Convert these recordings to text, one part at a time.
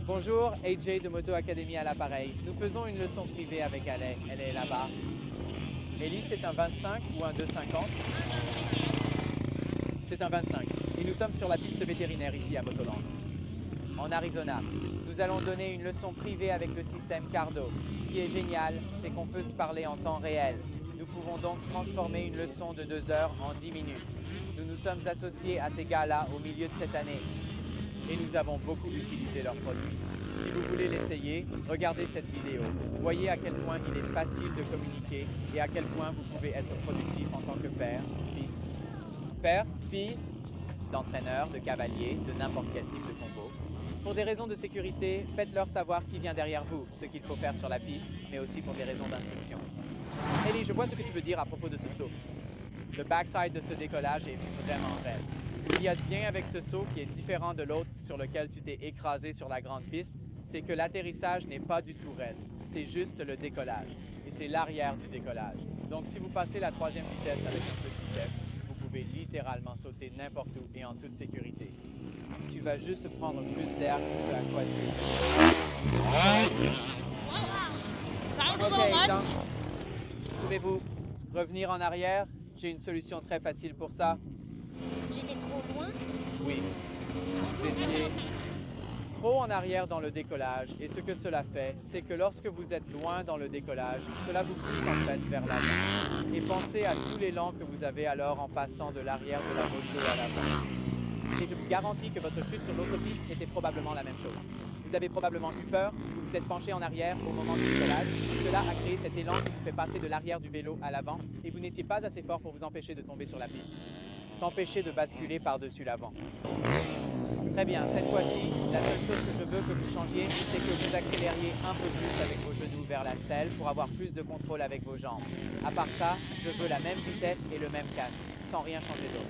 Bonjour, AJ de Moto Academy à l'appareil. Nous faisons une leçon privée avec Ale. Elle est là-bas. Ellie, c'est un 25 ou un 250? C'est un 25. Et nous sommes sur la piste vétérinaire ici à Motoland, en Arizona. Nous allons donner une leçon privée avec le système Cardo. Ce qui est génial, c'est qu'on peut se parler en temps réel. Nous pouvons donc transformer une leçon de 2 heures en 10 minutes. Nous nous sommes associés à ces gars-là au milieu de cette année. Et nous avons beaucoup utilisé leurs produits. Si vous voulez l'essayer, regardez cette vidéo. Voyez à quel point il est facile de communiquer et à quel point vous pouvez être productif en tant que père, fils, père, fille, d'entraîneur, de cavalier, de n'importe quel type de combo. Pour des raisons de sécurité, faites-leur savoir qui vient derrière vous, ce qu'il faut faire sur la piste, mais aussi pour des raisons d'instruction. Ellie, je vois ce que tu veux dire à propos de ce saut. Le backside de ce décollage est vraiment raide. Ce qu'il y a de bien avec ce saut qui est différent de l'autre sur lequel tu t'es écrasé sur la grande piste, c'est que l'atterrissage n'est pas du tout raide. C'est juste le décollage. Et c'est l'arrière du décollage. Donc si vous passez la 3e vitesse avec une petite vitesse, vous pouvez littéralement sauter n'importe où et en toute sécurité. Tu vas juste prendre plus d'air que ce à quoi tu es. Ok, donc, pouvez-vous revenir en arrière? J'ai une solution très facile pour ça. J'étais trop loin. Oui, vous étiez trop en arrière dans le décollage et ce que cela fait, c'est que lorsque vous êtes loin dans le décollage, cela vous pousse en fait vers l'avant. Et pensez à tous l'élan que vous avez alors en passant de l'arrière de la moto à l'avant. Et je vous garantis que votre chute sur l'autre piste était probablement la même chose. Vous avez probablement eu peur, vous vous êtes penché en arrière au moment du décollage, cela a créé cet élan qui vous fait passer de l'arrière du vélo à l'avant et vous n'étiez pas assez fort pour vous empêcher de tomber sur la piste. T'empêcher de basculer par-dessus l'avant. Très bien, cette fois-ci, la seule chose que je veux que vous changiez, c'est que vous accélériez un peu plus avec vos genoux vers la selle pour avoir plus de contrôle avec vos jambes. À part ça, je veux la même vitesse et le même casque, sans rien changer d'autre.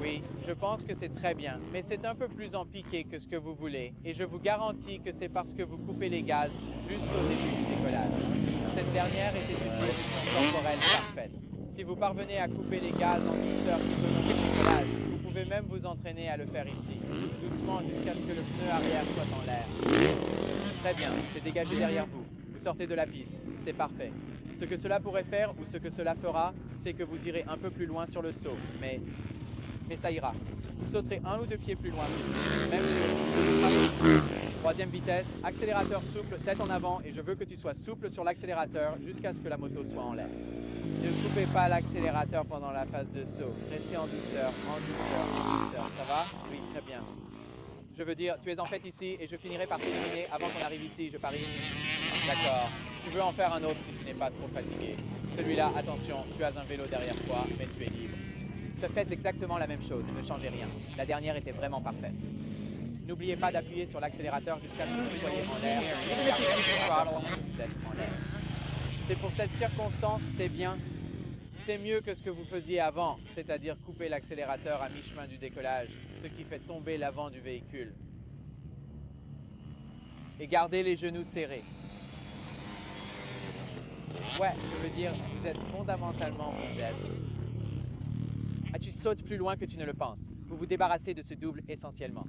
Oui, je pense que c'est très bien, mais c'est un peu plus en piqué que ce que vous voulez, et je vous garantis que c'est parce que vous coupez les gaz juste au début du décollage. Cette dernière était une position corporelle parfaite. Si vous parvenez à couper les gaz en douceur tout au long du décollage, vous pouvez même vous entraîner à le faire ici, doucement jusqu'à ce que le pneu arrière soit en l'air. Très bien, c'est dégagé derrière vous. Vous sortez de la piste, c'est parfait. Ce que cela pourrait faire ou ce que cela fera, c'est que vous irez un peu plus loin sur le saut, mais ça ira. Vous sauterez 1 ou 2 pieds plus loin, même chose. 3e vitesse, accélérateur souple, tête en avant, et je veux que tu sois souple sur l'accélérateur jusqu'à ce que la moto soit en l'air. Ne coupez pas l'accélérateur pendant la phase de saut. Restez en douceur, en douceur, en douceur. Ça va? Oui, très bien. Je veux dire, tu es en fait ici et je finirai par t'éliminer avant qu'on arrive ici, je parie. D'accord. Tu veux en faire un autre si tu n'es pas trop fatigué. Celui-là, attention, tu as un vélo derrière toi, mais tu es libre. Faites exactement la même chose, ne changez rien. La dernière était vraiment parfaite. N'oubliez pas d'appuyer sur l'accélérateur jusqu'à ce que vous soyez en l'air. Vous êtes en l'air. C'est pour cette circonstance, c'est bien. C'est mieux que ce que vous faisiez avant, c'est-à-dire couper l'accélérateur à mi-chemin du décollage, ce qui fait tomber l'avant du véhicule. Et gardez les genoux serrés. Ouais, je veux dire, vous êtes fondamentalement, vous êtes. Tu sautes plus loin que tu ne le penses. Vous vous débarrassez de ce double essentiellement.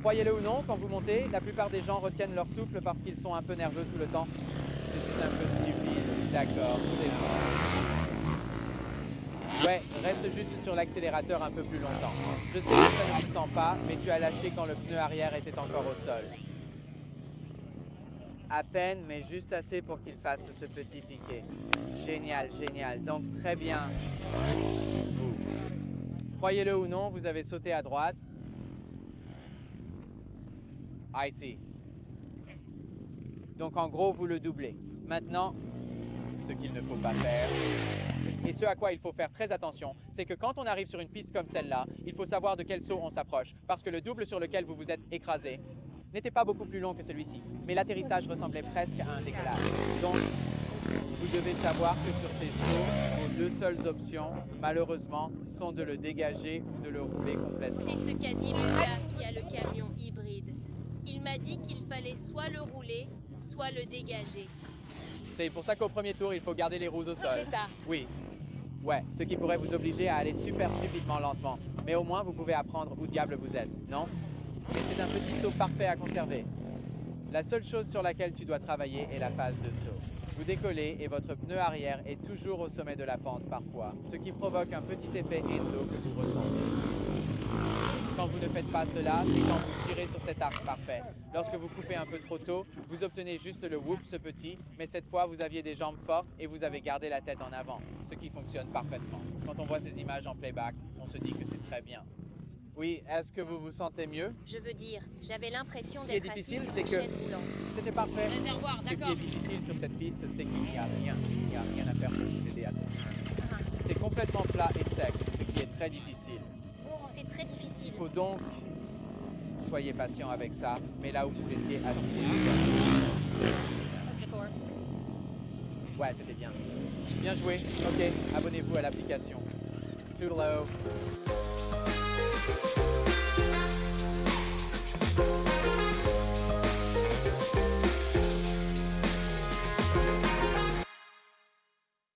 Croyez-le ou non, quand vous montez, la plupart des gens retiennent leur souffle parce qu'ils sont un peu nerveux tout le temps. C'est un peu stupide. D'accord, c'est bon. Ouais, reste juste sur l'accélérateur un peu plus longtemps. Je sais que ça ne se sent pas, mais tu as lâché quand le pneu arrière était encore au sol. À peine, mais juste assez pour qu'il fasse ce petit piqué. Génial, génial. Donc très bien. Croyez-le ou non, vous avez sauté à droite. I see. Donc en gros, vous le doublez. Maintenant, ce qu'il ne faut pas faire, et ce à quoi il faut faire très attention, c'est que quand on arrive sur une piste comme celle-là, il faut savoir de quel saut on s'approche, parce que le double sur lequel vous vous êtes écrasé n'était pas beaucoup plus long que celui-ci, mais l'atterrissage ressemblait presque à un décollage. Donc, vous devez savoir que sur ces sauts, vos 2 seules options, malheureusement, sont de le dégager ou de le rouler complètement. C'est ce qu'a dit le gars qui a le camion hybride. Il m'a dit qu'il fallait soit le rouler, soit le dégager. C'est pour ça qu'au premier tour, il faut garder les roues au sol. C'est ça. Oui. Ouais, ce qui pourrait vous obliger à aller super stupidement lentement. Mais au moins, vous pouvez apprendre où diable vous êtes, non? Et c'est un petit saut parfait à conserver. La seule chose sur laquelle tu dois travailler est la phase de saut. Vous décollez et votre pneu arrière est toujours au sommet de la pente parfois, ce qui provoque un petit effet endo que vous ressentez. Quand vous ne faites pas cela, c'est quand vous tirez sur cet arc parfait. Lorsque vous coupez un peu trop tôt, vous obtenez juste le whoop ce petit, mais cette fois vous aviez des jambes fortes et vous avez gardé la tête en avant, ce qui fonctionne parfaitement. Quand on voit ces images en playback, on se dit que c'est très bien. Oui, est-ce que vous vous sentez mieux? Je veux dire, j'avais l'impression Ce qui est d'être assis difficile, sur c'est une que chaise roulante. c'était parfait. Réservoir, Ce qui d'accord. est difficile sur cette piste, c'est qu'il n'y a rien. Il n'y a rien à faire pour vous aider à tourner. Ah, C'est complètement plat et sec, ce qui est très difficile. c'est très difficile. Il faut donc... Soyez patient avec ça, mais là où vous étiez assis... D'accord. Ouais, c'était bien. Bien joué. Ok, abonnez-vous à l'application. Toodaloo.